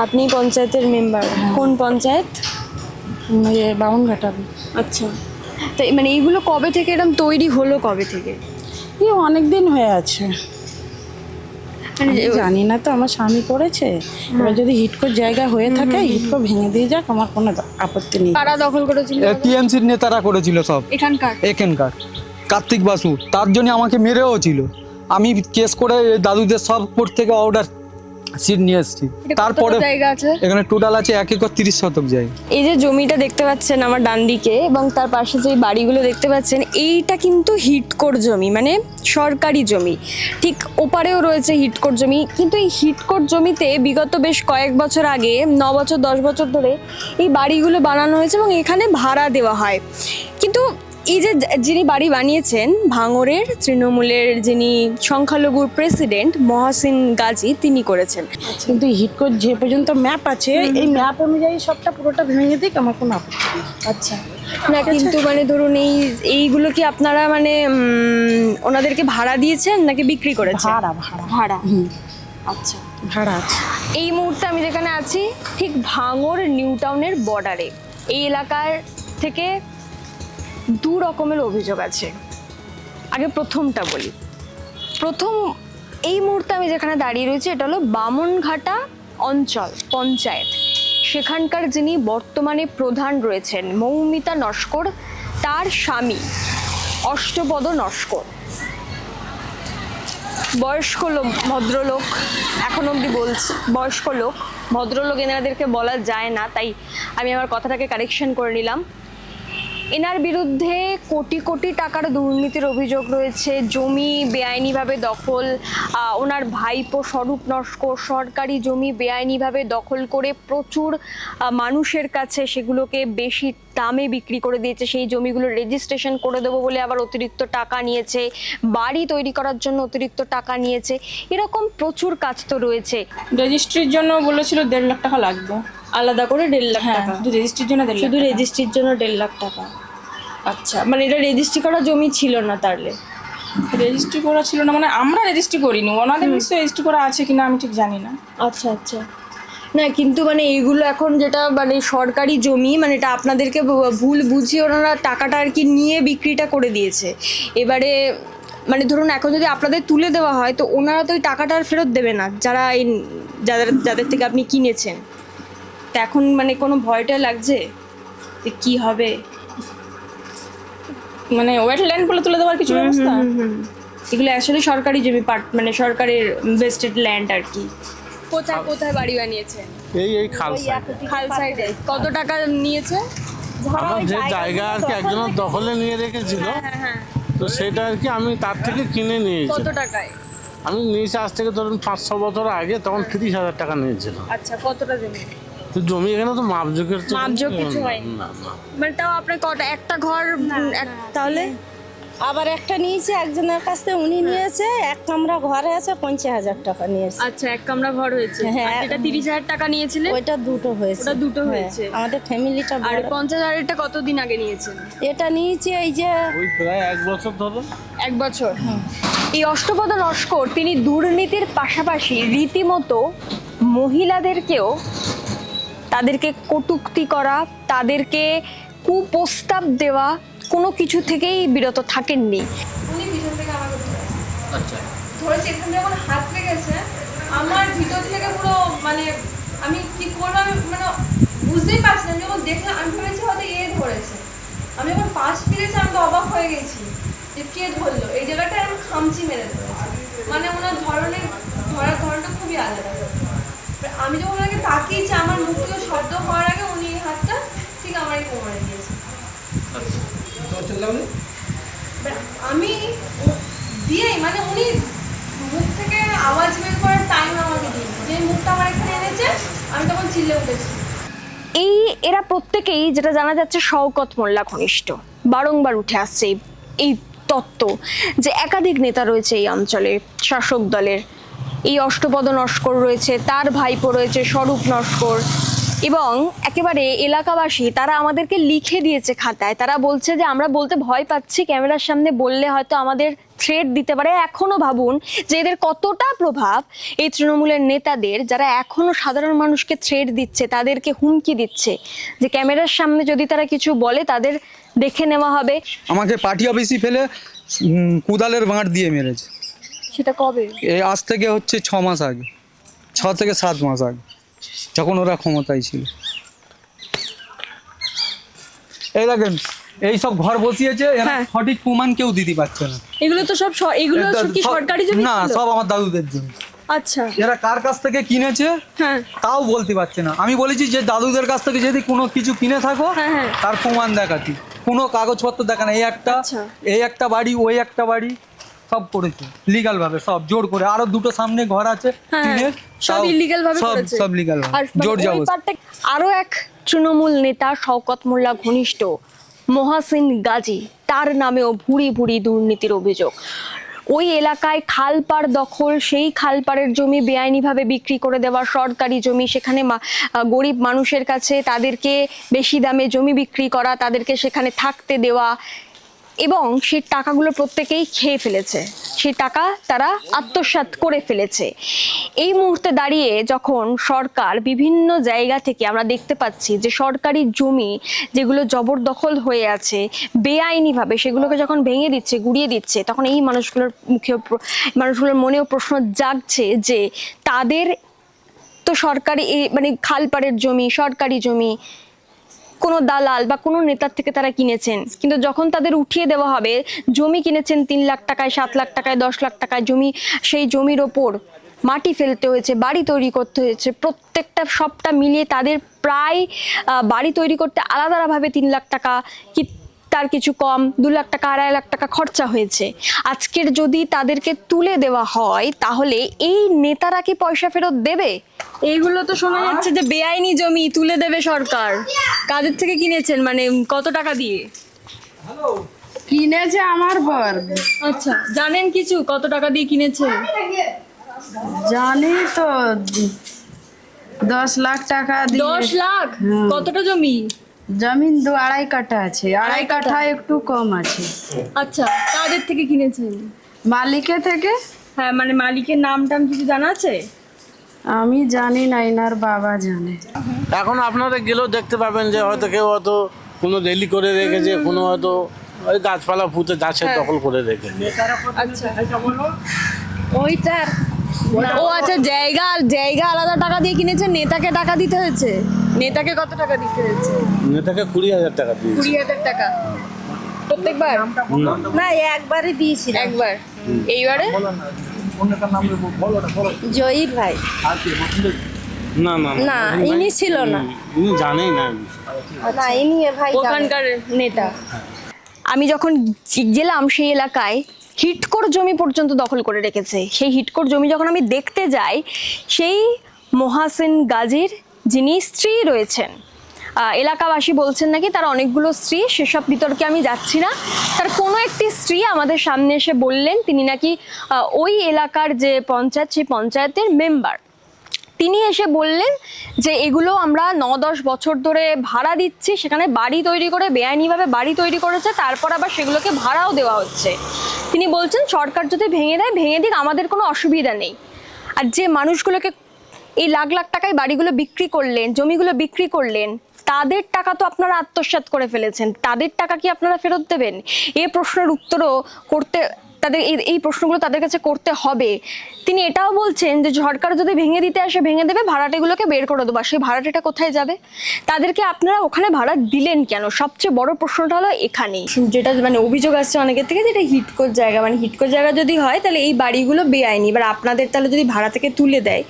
আপনি পঞ্চায়েতের মেম্বার? কোন পঞ্চায়েত? বামুনঘাটা। আচ্ছা, তো মানে এইগুলো কবে থেকে এরকম তৈরি হলো, কবে থেকে? এই অনেক দিন হয়ে আছে, মানে আমি জানি না তো, আমার স্বামী করেছে। এবার যদি হিটকোর জায়গা হয়ে থাকে হিটকো ভেঙে দিয়ে যাক, আমার কোনো আপত্তি নেই। কারা দখল করেছিল? টিএমসির নেতারা করেছিল সব এখানকার কার্তিক বাসু, তার জন্য আমাকে মেরেও ছিল। আমি কেস করে দাদুদের সব কোর্ট থেকে অর্ডার সিট নিয়ে এসেছি। তারপরে জায়গা আছে এখানে টোটাল আছে 1 একর 30 শতক জায়গা। এই যে জমিটা দেখতে পাচ্ছেন আমার ডান দিকে, এবং তার পাশে যে বাড়িগুলো দেখতে পাচ্ছেন, এইটা কিন্তু হিটকোর জমি, মানে সরকারি জমি। ঠিক ওপারেও রয়েছে হিটকোর জমি, কিন্তু এই হিটকোর জমিতে বিগত বেশ কয়েক বছর আগে, 9 বছর 10 বছর ধরে এই বাড়িগুলো বানানো হয়েছে এবং এখানে ভাড়া দেওয়া হয়। কিন্তু এই যে যিনি বাড়ি বানিয়েছেন, ভাঙড়ের তৃণমূলের যিনি সংখ্যালঘুর প্রেসিডেন্ট মহসিন গাজী, তিনি করেছেন। কিন্তু হিটকোর যে পর্যন্ত ম্যাপ আছে, এই ম্যাপ অনুযায়ী সবটা পুরোটা ভেঙে দিক, আমার কোনো আপত্তি নেই। আচ্ছা, না কিন্তু মানে ধরুন এইগুলো কি আপনারা মানে ওনাদেরকে ভাড়া দিয়েছেন নাকি বিক্রি করেছেন? ভাড়া ভাড়া ভাড়া। আচ্ছা, ভাড়া আছে। এই মুহূর্তে আমি যেখানে আছি ঠিক ভাঙড় নিউ টাউনের বর্ডারে। এই এলাকার থেকে দু রকমের অভিযোগ আছে। আগে প্রথমটা বলি। প্রথম, এই মুহূর্তে আমি যেখানে দাঁড়িয়ে রয়েছি এটা হলো বামুনঘাটা অঞ্চল পঞ্চায়েত। সেখানকার যিনি বর্তমানে প্রধান রয়েছেন মৌমিতা নস্কর, তার স্বামী অষ্টপদ নস্কর, বয়স্ক লোক, ভদ্রলোক, এখন অবধি বলছি বয়স্ক লোক, ভদ্রলোক এনাদেরকে বলা যায় না, তাই আমি আমার কথাটাকে কারেকশন করে নিলাম। এনার বিরুদ্ধে কোটি কোটি টাকার দুর্নীতির অভিযোগ রয়েছে, জমি বেআইনিভাবে দখল, ওনার ভাইপো স্বরূপ নস্কর সরকারি জমি বেআইনিভাবে দখল করে প্রচুর মানুষের কাছে সেগুলোকে বেশি দামে বিক্রি করে দিয়েছে, সেই জমিগুলো রেজিস্ট্রেশন করে দেবো বলে আবার অতিরিক্ত টাকা নিয়েছে, বাড়ি তৈরি করার জন্য অতিরিক্ত টাকা নিয়েছে, এরকম প্রচুর কাজ তো রয়েছে। রেজিস্ট্রির জন্য বলেছিল 1.5 লাখ টাকা লাগবে, আলাদা করে 1.5 লাখ টাকা? শুধু রেজিস্ট্রির জন্য 1.5 লাখ শুধু রেজিস্ট্রির জন্য 1.5 লাখ টাকা? আচ্ছা, মানে এটা রেজিস্ট্রি করা জমি ছিল না তাহলে? রেজিস্ট্রি করা ছিল না মানে আমরা রেজিস্ট্রি করিনি, ওনাদের নিশ্চয়ই রেজিস্ট্রি করা আছে কিনা আমি ঠিক জানি না। আচ্ছা আচ্ছা, না কিন্তু মানে এইগুলো এখন যেটা মানে সরকারি জমি, মানে এটা আপনাদেরকে ভুল বুঝিয়ে ওনারা টাকাটা আর কি নিয়ে বিক্রিটা করে দিয়েছে। এবারে মানে ধরুন এখন যদি আপনাদের তুলে দেওয়া হয় তো ওনারা তো ওই টাকাটা আর ফেরত দেবে না, যারা এই যাদের থেকে আপনি কিনেছেন। তো এখন মানে কোনো ভয়টা লাগছে যে কী হবে? মানে ওয়েটল্যান্ড বলে তুলে দেওয়ার কিছু ব্যবস্থা? এগুলো আসলে সরকারি জমি, পার্ট মানে সরকারের ভেস্টেড ল্যান্ড আর কি। কোথায় কোথায় বাড়ি বানিয়েছেন? এই খাল খাল সাইডে। কত টাকা নিয়েছে? আমার যে জায়গা আর কি একজনের দখলে নিয়ে রেখেছিল, তো সেটা আর কি আমি তার থেকে কিনে নিয়েছি। কত টাকায়? আমি নিয়েছি আজ থেকে ধরুন 5-6 বছর আগে, তখন 30,000 টাকা নিয়েছিল। আচ্ছা, কতটা জমি? তো জমি এখানে তো মাপজোকের তো মাপজোক কিছু হয়নি? না না, মানে তাও আপনার কটা, একটা ঘর তাহলে? আবার একটা নিয়েছে একজনের কাছ থেকে, উনি নিয়েছে 1 কামরা ঘরে আছে 50,000 টাকা নিয়েছে। আচ্ছা, এক কামরা ঘর হয়েছে। হ্যাঁ। আর যেটা 30,000 টাকা নিয়েছিলেন ওইটা দুটো হয়েছে। ওটা দুটো হ্যাঁ, হয়েছে। আমাদের ফ্যামিলিটা আর বড়। 50,000-টা কতদিন আগে নিয়েছেন? এটা নিয়েছে এই যে ওই প্রায় 1 বছর ধরে। 1 বছর। এই অষ্টপদ নস্কর তিনি দুর্নীতির পাশাপাশি রীতিমতো মহিলাদেরকেও, তাদেরকে কটূক্তি করা, তাদেরকে কুপ্রস্তাব দেওয়া, কোনো কিছু থেকেই বিরত থাকেননি। উনি পিছন থেকে আমাকে ধরেছে, এখানে যখন হাত লেগেছে আমার ভিতর থেকে পুরো মানে আমি কি করবো আমি মানে বুঝতেই পারছি না। যখন দেখলাম আমি ভেবেছি হয়তো ধরেছে, আমি যখন পাশ ফিরেছি আমি তো অবাক হয়ে গেছি যে কে ধরলো। এই জায়গাটায় আমি খামচি মেরে ধরেছি, মানে ওনার ধরার ধরনটা খুবই আলাদা। আমি যখন ওনাকে তাকিয়েছি আমার মুখ থেকে শব্দ হওয়ার আগে উনি এই হাতটা ঠিক আমারই কোমরে দিয়েছে। আমি দিয়েই মানে উনি মুখ থেকে আওয়াজ বের করার টাইম আমাকে দিই, যে মুখটা আমার এখানে এনেছে আমি তখন চিল্লে উঠেছি। এরা প্রত্যেকেই, যেটা জানা যাচ্ছে, শওকত মোল্লা ঘনিষ্ঠ। বারংবার উঠে আসছে এই তত্ত্ব যে একাধিক নেতা রয়েছে এই অঞ্চলে শাসক দলের। এই অষ্টপদ নস্কর রয়েছে, তার ভাইপো রয়েছে স্বরূপ নস্কর, এবং একেবারে এলাকাবাসী তারা আমাদেরকে লিখে দিয়েছে খাতায়, তারা বলছে যে আমরা বলতে ভয় পাচ্ছি, ক্যামেরার সামনে বললে হয়তো আমাদের থ্রেট দিতে পারে। এখনো ভাবুন যে এদের কতটা প্রভাব এই তৃণমূলের নেতাদের, যারা এখনো সাধারণ মানুষকে থ্রেট দিচ্ছে, তাদেরকে হুমকি দিচ্ছে যে ক্যামেরার সামনে যদি তারা কিছু বলে তাদের দেখে নেওয়া হবে। আমাকে পার্টি অফিসে ফেলে কুদালের বাঁট দিয়ে মেরেছে। সেটা কবে? আজ থেকে হচ্ছে 6 মাস আগে, 6 থেকে 7 মাস আগে, যখন ওরা ক্ষমতায় ছিল। এই দেখেন এই সব ঘর বসিয়েছে, এরা হ্যাঁ। সঠিক প্রমাণ কেউ দিতে পারছে না। এগুলো তো সব এগুলো কি সব- সরকারি জমি না, ছিল? সব আমার দাদুদের জন্য। আচ্ছা, এরা কার কাছ থেকে কিনেছে হ্যাঁ তাও বলতে পারছে না। আমি বলেছি যে দাদুদের কাছ থেকে যদি কোনো কিছু কিনে থাকো হ্যাঁ, হ্যাঁ। তার প্রমাণ দেখাচ্ছি, কোনো কাগজপত্র দেখা না। আচ্ছা। এই একটা বাড়ি, ওই একটা বাড়ি, সব করেছে লিগ্যাল ভাবে, সব জোর করে। আরো দুটো সামনে ঘর আছে হ্যাঁ, টিনের, সব তাও ইলিগাল ভাবে সব করেছে। সব লিগ্যাল আর ভাবে জোর ওই জবরদস্তি। পারটা আরো এক তৃণমূল নেতা শওকত মোল্লা ঘনিষ্ঠ মহাসিন গাজী, তার নামেও ভুরি ভুরি দুর্নীতির অভিযোগ। ওই এলাকায় খালপাড় দখল, সেই খালপাড়ের জমি বেআইনিভাবে বিক্রি করে দেওয়া, সরকারি জমি, সেখানে গরিব মানুষের কাছে তাদেরকে বেশি দামে জমি বিক্রি করা, তাদেরকে সেখানে থাকতে দেওয়া, এবং সেই টাকাগুলো প্রত্যেকেই খেয়ে ফেলেছে, সেই টাকা তারা আত্মসাৎ করে ফেলেছে। এই মুহূর্তে দাঁড়িয়ে যখন সরকার বিভিন্ন জায়গা থেকে আমরা দেখতে পাচ্ছি যে সরকারি জমি যেগুলো জবরদখল হয়ে আছে বেআইনিভাবে, সেগুলোকে যখন ভেঙে দিচ্ছে, গুড়িয়ে দিচ্ছে, তখন এই মানুষগুলোর মনেও প্রশ্ন জাগছে যে তাদের তো সরকারি মানে খালপাড়ের জমি, সরকারি জমি কোনো দালাল বা কোনো নেতার থেকে তারা কিনেছেন, কিন্তু যখন তাদের উঠিয়ে দেওয়া হবে, জমি কিনেছেন 3 লাখ টাকায়, 7 লাখ টাকায়, 10 লাখ টাকায় জমি, সেই জমির ওপর মাটি ফেলতে হয়েছে, বাড়ি তৈরি করতে হয়েছে, প্রত্যেকটা সবটা মিলিয়ে তাদের প্রায় বাড়ি তৈরি করতে আলাদা আলাদাভাবে 3 লাখ টাকা কি তার কিছু কম, 2 লাখ টাকা, 2.5 লাখ টাকা খরচা হয়েছে। আজকের যদি তাদেরকে তুলে দেওয়া হয় তাহলে এই নেতারা কি পয়সা ফেরত দেবে? এইগুলো তো শোনা যাচ্ছে যে বেআইনি জমি তুলে দেবে সরকার। কাদের থেকে কিনেছেন, মানে কত টাকা দিয়ে কিনেছে আমার বর। আচ্ছা, জানেন কিছু কত টাকা দিয়ে কিনেছে? জানি তো 10 লাখ টাকা দিয়ে। 10 লাখ? কতটা জমি? জমিন 2-2.5 কাঠা আছে, 2.5 কাঠা একটু কম আছে। আচ্ছা, কাদের থেকে কিনেছেন? মালিকের থেকে। হ্যাঁ, মানে মালিকের নাম টাম কিছু জানা আছে? আমি জানি না, এনার বাবা জানে। এখন আপনারা গেলেও দেখতে পাবেন যে হয়তো কেউ হয়তো কোনো রেলি করে রেখেছে, কোনো হয়তো ওই গাছপালা পুঁতে গাছের দখল করে রেখেছে। আচ্ছা, ওইটার ও আচ্ছা, জায়গা আলাদা টাকা দিয়ে কিনেছে, নেতাকে টাকা দিতে হয়েছে। নেতাকে কত টাকা দিতে হয়েছে? নেতাকে 20,000 টাকা দিয়েছে। 20,000 টাকা প্রত্যেকবার? না, একবারই দিয়েছিল। একবার। এইবারে জয়ীর ভাই। না না না, ইনি ছিল না। ইনি জানেই না। না, ইনি ভাই ওখানকার নেতা। আমি যখন গেলাম সেই এলাকায় হিটকোর জমি পর্যন্ত দখল করে রেখেছে। সেই হিটকোর জমি যখন আমি দেখতে যাই, সেই মহাসিন গাজীর যিনি স্ত্রী রয়েছেন, এলাকাবাসী বলছেন নাকি তার অনেকগুলো স্ত্রী, সেসব বিতর্কে আমি যাচ্ছি না। তার কোনো একটি স্ত্রী আমাদের সামনে এসে বললেন তিনি নাকি ওই এলাকার যে পঞ্চায়েত, সেই পঞ্চায়েতের মেম্বার। তিনি এসে বললেন যে এগুলো আমরা 9-10 বছর ধরে ভাড়া দিচ্ছি, সেখানে বাড়ি তৈরি করে বেআইনিভাবে বাড়ি তৈরি করেছে, তারপর আবার সেগুলোকে ভাড়াও দেওয়া হচ্ছে। তিনি বলছেন সরকার যদি ভেঙে দেয় ভেঙে দিক, আমাদের কোনো অসুবিধা নেই। আর যে মানুষগুলোকে এই লাখ লাখ টাকায় বাড়িগুলো বিক্রি করলেন, জমিগুলো বিক্রি করলেন, তাদের টাকা তো আপনারা আত্মসাৎ করে ফেলেছেন, তাদের টাকা কি আপনারা ফেরত দেবেন? এই প্রশ্নের উত্তরও করতে তাদের এই প্রশ্নগুলো তাদের কাছে করতে হবে। তিনি এটাও বলছেন যে সরকার যদি ভেঙে দিতে আসে ভেঙে দেবে, ভাড়াটেগুলোকে বের করে দেবো। সেই ভাড়াটেটা কোথায় যাবে? তাদেরকে আপনারা ওখানে ভাড়া দিলেন কেন? সবচেয়ে বড় প্রশ্নটা হলো এখানেই, যেটা মানে অভিযোগ আসছে অনেকের থেকে, যে এটা হিটকোর জায়গা। মানে হিটকোর জায়গা যদি হয় তাহলে এই বাড়িগুলো বেআইনি। এবার আপনাদের তাহলে যদি ভাড়া থেকে তুলে দেয়,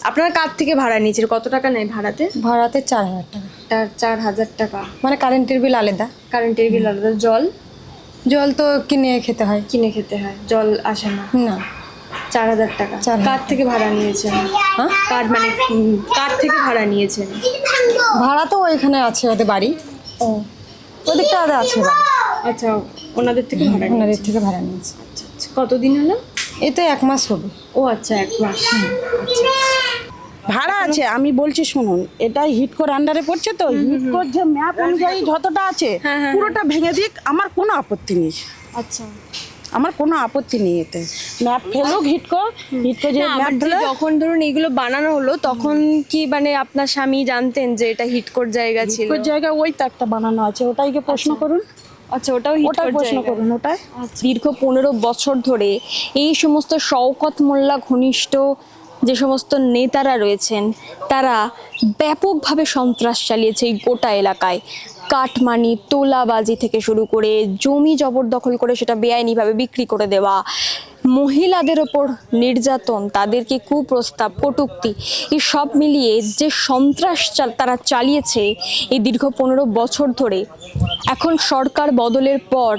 আপনারা কার থেকে ভাড়া নিয়েছেন? কত টাকা নেয় ভাড়াতে? ভাড়াতে 4,000 টাকা। 4,000 টাকা। মানে কারেন্টের বিল আলাদা। কারেন্টের বিল আলাদা। জল তো কিনে খেতে হয়। কিনে খেতে হয়, জল আসে না। না, 4,000 টাকা। 4,000 কার থেকে ভাড়া নিয়েছেন? হ্যাঁ, কার থেকে ভাড়া নিয়েছেন? ভাড়া তো ওইখানে আছে ওদের বাড়ি। ও, ওদিকটা ওদের আছে বাড়ি। আচ্ছা, ওনাদের থেকে ভাড়া ওনাদের নিয়েছেন। থেকে ভাড়া নিয়েছে। আচ্ছা, কতদিন হলো? এই তো 1 মাস হবে। ও আচ্ছা, 1 মাস। আচ্ছা। ভাড়া আছে, আমি বলছি শুনুন, এটা হিটকোর আন্ডারে পড়ছে তো, হিটকোর যে ম্যাপ অনুযায়ী যতটা আছে পুরোটা ভেঙে দিক, আমার কোনো আপত্তি নেই, আচ্ছা আমার কোনো আপত্তি নেই এতে। ম্যাপ ফেলুক হিটকো যে ম্যাপ ফেলে। যখন ধরুন এইগুলো বানানো হলো তখন কি মানে আপনার স্বামী জানতেন যে এটা হিটকোর জায়গা ছিল? হিটকোর জায়গা ওই তো একটা বানানো আছে, ওটাইকে প্রশ্ন করুন। আচ্ছা, ওটাও ওটাই হিটকোর প্রশ্ন জায়গা। করুন, ওটাই। দীর্ঘ 15 বছর ধরে এই সমস্ত শওকত মোল্লা ঘনিষ্ঠ যে সমস্ত নেতারা রয়েছেন তারা ব্যাপকভাবে সন্ত্রাস চালিয়েছে এই গোটা এলাকায়। কাটমানি, তোলাবাজি থেকে শুরু করে জমি জবরদখল করে সেটা বেআইনিভাবে বিক্রি করে দেওয়া, মহিলাদের ওপর নির্যাতন, তাদেরকে কুপ্রস্তাব, কটূক্তি, এই সব মিলিয়ে যে সন্ত্রাস তারা চালিয়েছে এই দীর্ঘ 15 বছর ধরে, এখন সরকার বদলের পর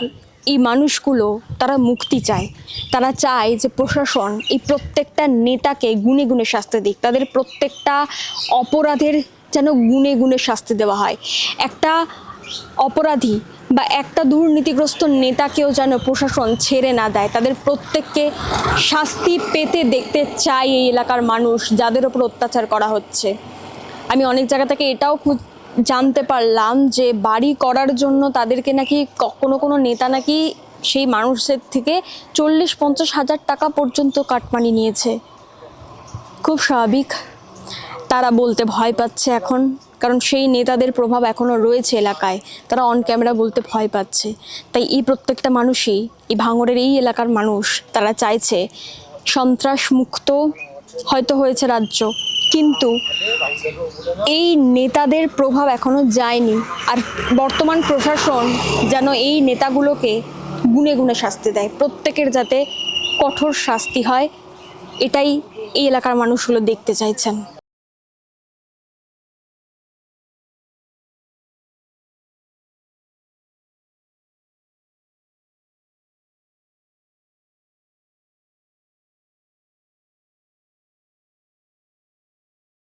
এই মানুষগুলো তারা মুক্তি চায়। তারা চায় যে প্রশাসন এই প্রত্যেকটা নেতাকে গুণে গুণে শাস্তি দিক, তাদের প্রত্যেকটা অপরাধের যেন গুণে গুণে শাস্তি দেওয়া হয়। একটা অপরাধী বা একটা দুর্নীতিগ্রস্ত নেতাকেও যেন প্রশাসন ছেড়ে না দেয়, তাদের প্রত্যেককে শাস্তি পেতে দেখতে চায় এই এলাকার মানুষ যাদের ওপর অত্যাচার করা হচ্ছে। আমি অনেক জায়গা থেকে এটাও জানতে পারলাম যে বাড়ি করার জন্য তাদেরকে নাকি কোনো নেতা নাকি সেই মানুষের থেকে 40-50 হাজার টাকা পর্যন্ত কাটমানি নিয়েছে। খুব স্বাভাবিক, তারা বলতে ভয় পাচ্ছে এখন, কারণ সেই নেতাদের প্রভাব এখনও রয়েছে এলাকায়, তারা অন ক্যামেরা বলতে ভয় পাচ্ছে। তাই এই প্রত্যেকটা মানুষই, এই ভাঙড়ের এই এলাকার মানুষ, তারা চাইছে সন্ত্রাস মুক্ত হয়তো হয়েছে রাজ্য, কিন্তু এই নেতাদের প্রভাব এখনো যায়নি। আর বর্তমান প্রশাসন যেন এই নেতাগুলোকে গুণে গুণে শাস্তি দেয়, প্রত্যেকের যাতে কঠোর শাস্তি হয়, এটাই এই এলাকার মানুষগুলো দেখতে চাইছেন।